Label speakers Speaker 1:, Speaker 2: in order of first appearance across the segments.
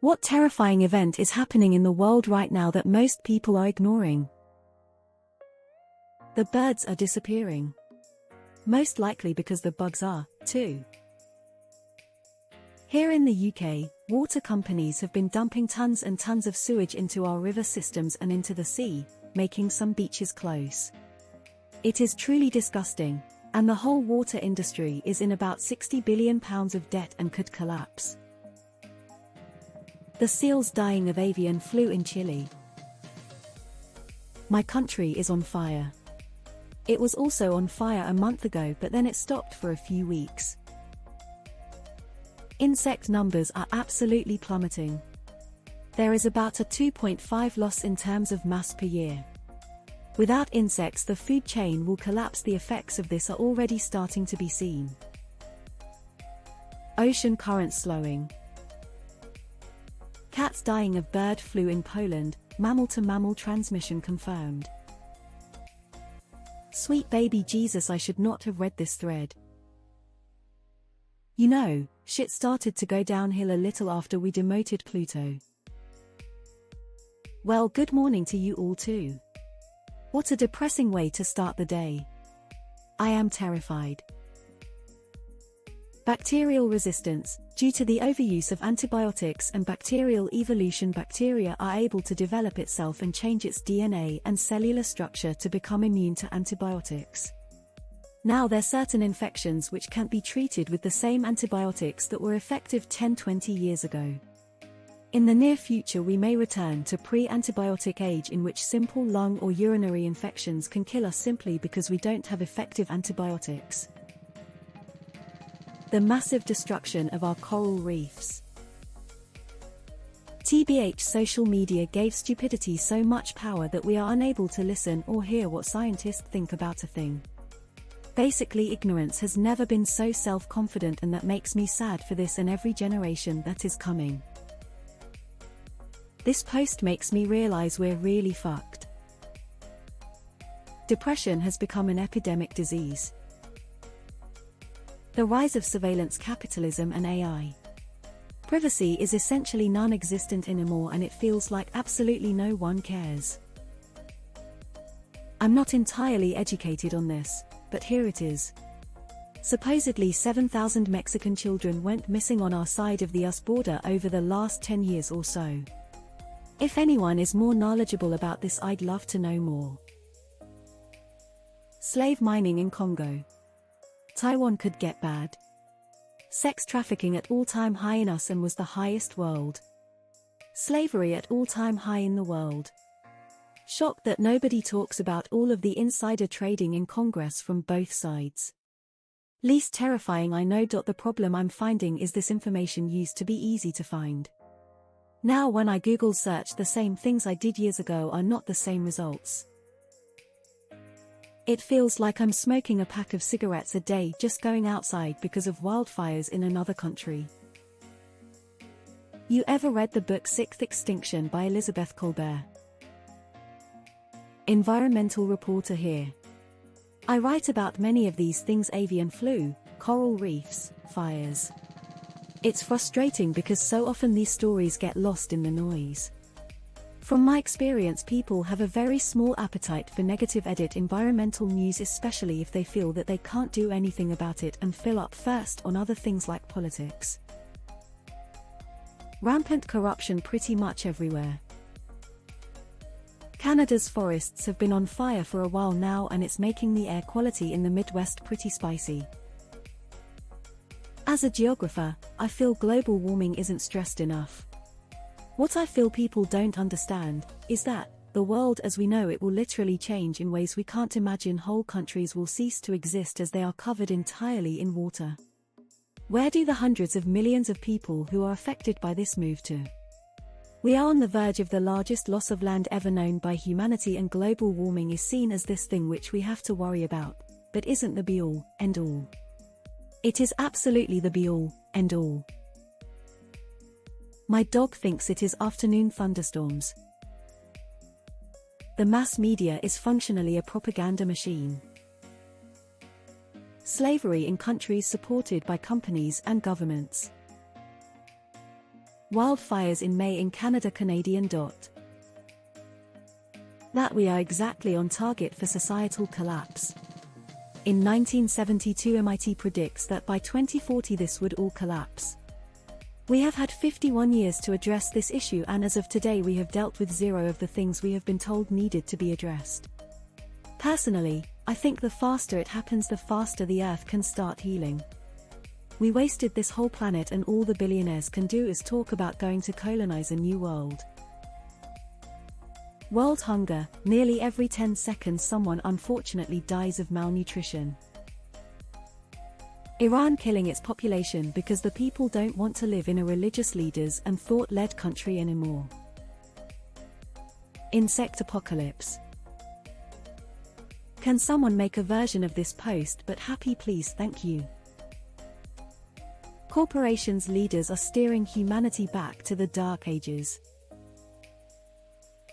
Speaker 1: What terrifying event is happening in the world right now that most people are ignoring? The birds are disappearing. Most likely because the bugs are, too. Here in the UK, water companies have been dumping tons and tons of sewage into our river systems and into the sea, making some beaches close. It is truly disgusting, and the whole water industry is in about £60 billion of debt and could collapse. The seals dying of avian flu in Chile. My country is on fire. It was also on fire a month ago, but then it stopped for a few weeks. Insect numbers are absolutely plummeting. There is about a 2.5 loss in terms of mass per year. Without insects, the food chain will collapse. The effects of this are already starting to be seen. Ocean currents slowing. Cats dying of bird flu in Poland, mammal-to-mammal transmission confirmed. Sweet baby Jesus, I should not have read this thread. You know, shit started to go downhill a little after we demoted Pluto. Well, good morning to you all too. What a depressing way to start the day. I am terrified. Bacterial resistance. Due to the overuse of antibiotics and bacterial evolution, bacteria are able to develop itself and change its DNA and cellular structure to become immune to antibiotics. Now there are certain infections which can't be treated with the same antibiotics that were effective 10-20 years ago. In the near future we may return to pre-antibiotic age in which simple lung or urinary infections can kill us simply because we don't have effective antibiotics. The massive destruction of our coral reefs. TBH, social media gave stupidity so much power that we are unable to listen or hear what scientists think about a thing. Basically, ignorance has never been so self-confident, and that makes me sad for this and every generation that is coming. This post makes me realize we're really fucked. Depression has become an epidemic disease. The rise of surveillance capitalism and AI. Privacy is essentially non-existent anymore, and it feels like absolutely no one cares. I'm not entirely educated on this, but here it is. Supposedly 7,000 Mexican children went missing on our side of the US border over the last 10 years or so. If anyone is more knowledgeable about this, I'd love to know more. Slave mining in Congo. Taiwan could get bad. Sex trafficking at all-time high in US and was the highest world. Slavery at all-time high in the world. Shocked that nobody talks about all of the insider trading in Congress from both sides. Least terrifying, I know. The problem I'm finding is this information used to be easy to find. Now when I Google search, the same things I did years ago are not the same results. It feels like I'm smoking a pack of cigarettes a day just going outside because of wildfires in another country. You ever read the book Sixth Extinction by Elizabeth Colbert? Environmental reporter here. I write about many of these things: avian flu, coral reefs, fires. It's frustrating because so often these stories get lost in the noise. From my experience, people have a very small appetite for negative edit environmental news, especially if they feel that they can't do anything about it, and fill up first on other things like politics. Rampant corruption pretty much everywhere. Canada's forests have been on fire for a while now, and it's making the air quality in the Midwest pretty spicy. As a geographer, I feel global warming isn't stressed enough. What I feel people don't understand is that the world as we know it will literally change in ways we can't imagine. Whole countries will cease to exist as they are covered entirely in water. Where do the hundreds of millions of people who are affected by this move to? We are on the verge of the largest loss of land ever known by humanity, and global warming is seen as this thing which we have to worry about, but isn't the be-all, end-all. It is absolutely the be-all, end-all. My dog thinks it is afternoon thunderstorms. The mass media is functionally a propaganda machine. Slavery in countries supported by companies and governments. Wildfires in May in Canada. Canadian. That we are exactly on target for societal collapse. In 1972, MIT predicts that by 2040 this would all collapse. We have had 51 years to address this issue, and as of today we have dealt with zero of the things we have been told needed to be addressed. Personally, I think the faster it happens, the faster the Earth can start healing. We wasted this whole planet, and all the billionaires can do is talk about going to colonize a new world. World hunger: nearly every 10 seconds someone unfortunately dies of malnutrition. Iran killing its population because the people don't want to live in a religious leaders and thought-led country anymore. Insect apocalypse. Can someone make a version of this post but happy, please? Thank you. Corporations' leaders are steering humanity back to the Dark Ages.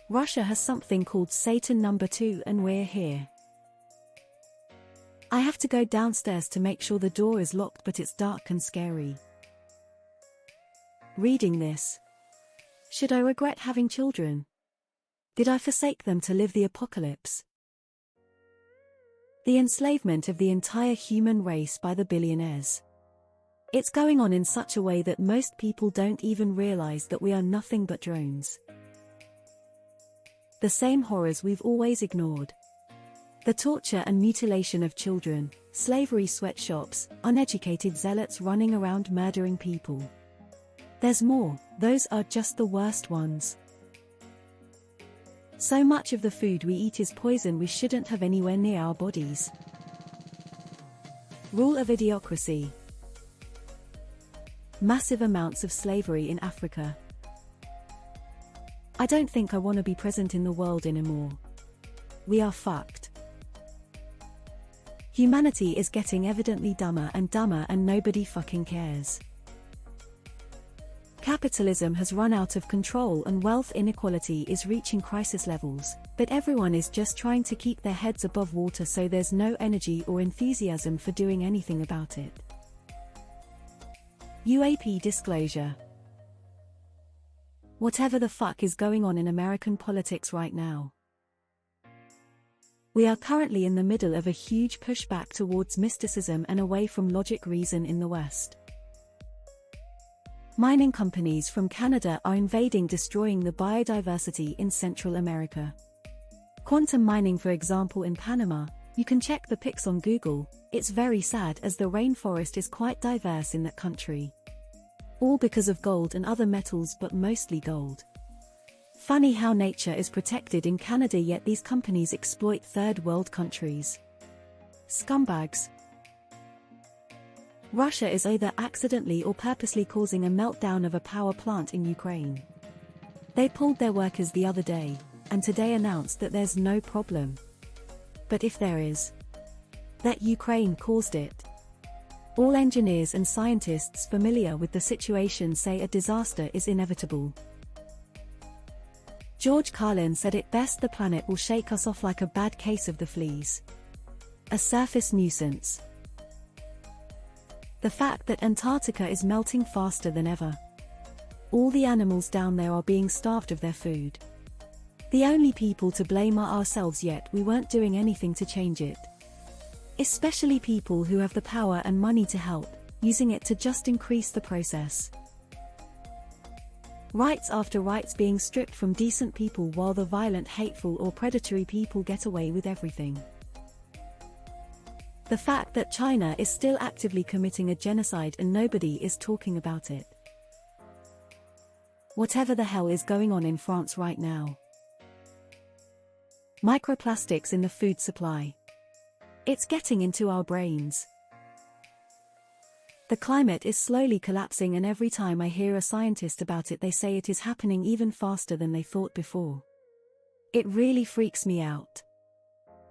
Speaker 1: Russia has something called Satan number 2 and we're here. I have to go downstairs to make sure the door is locked, but it's dark and scary. Reading this. Should I regret having children? Did I forsake them to live the apocalypse? The enslavement of the entire human race by the billionaires. It's going on in such a way that most people don't even realize that we are nothing but drones. The same horrors we've always ignored. The torture and mutilation of children, slavery sweatshops, uneducated zealots running around murdering people. There's more, those are just the worst ones. So much of the food we eat is poison we shouldn't have anywhere near our bodies. Rule of idiocracy. Massive amounts of slavery in Africa. I don't think I want to be present in the world anymore. We are fucked. Humanity is getting evidently dumber and nobody fucking cares. Capitalism has run out of control and wealth inequality is reaching crisis levels, but everyone is just trying to keep their heads above water, so there's no energy or enthusiasm for doing anything about it. UAP disclosure. Whatever the fuck is going on in American politics right now. We are currently in the middle of a huge pushback towards mysticism and away from logic reason in the West. Mining companies from Canada are invading, destroying the biodiversity in Central America. Quantum mining, for example, in Panama. You can check the pics on Google. It's very sad, as the rainforest is quite diverse in that country. All because of gold and other metals, but mostly gold. Funny how nature is protected in Canada, yet these companies exploit third world countries. Scumbags. Russia is either accidentally or purposely causing a meltdown of a power plant in Ukraine. They pulled their workers the other day, and today announced that there's no problem. But if there is, that Ukraine caused it. All engineers and scientists familiar with the situation say a disaster is inevitable. George Carlin said it best: the planet will shake us off like a bad case of the fleas. A surface nuisance. The fact that Antarctica is melting faster than ever. All the animals down there are being starved of their food. The only people to blame are ourselves, yet we weren't doing anything to change it. Especially people who have the power and money to help, using it to just increase the process. Rights after rights being stripped from decent people, while the violent, hateful or predatory people get away with everything. The fact that China is still actively committing a genocide and nobody is talking about it. Whatever the hell is going on in France right now. Microplastics in the food supply. It's getting into our brains. The climate is slowly collapsing, and every time I hear a scientist about it, they say it is happening even faster than they thought before. It really freaks me out.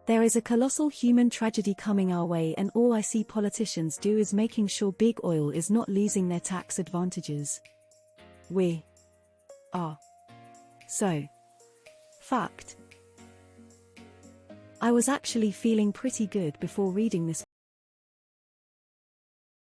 Speaker 1: There is a colossal human tragedy coming our way, and all I see politicians do is making sure big oil is not losing their tax advantages. We are so fucked. I was actually feeling pretty good before reading this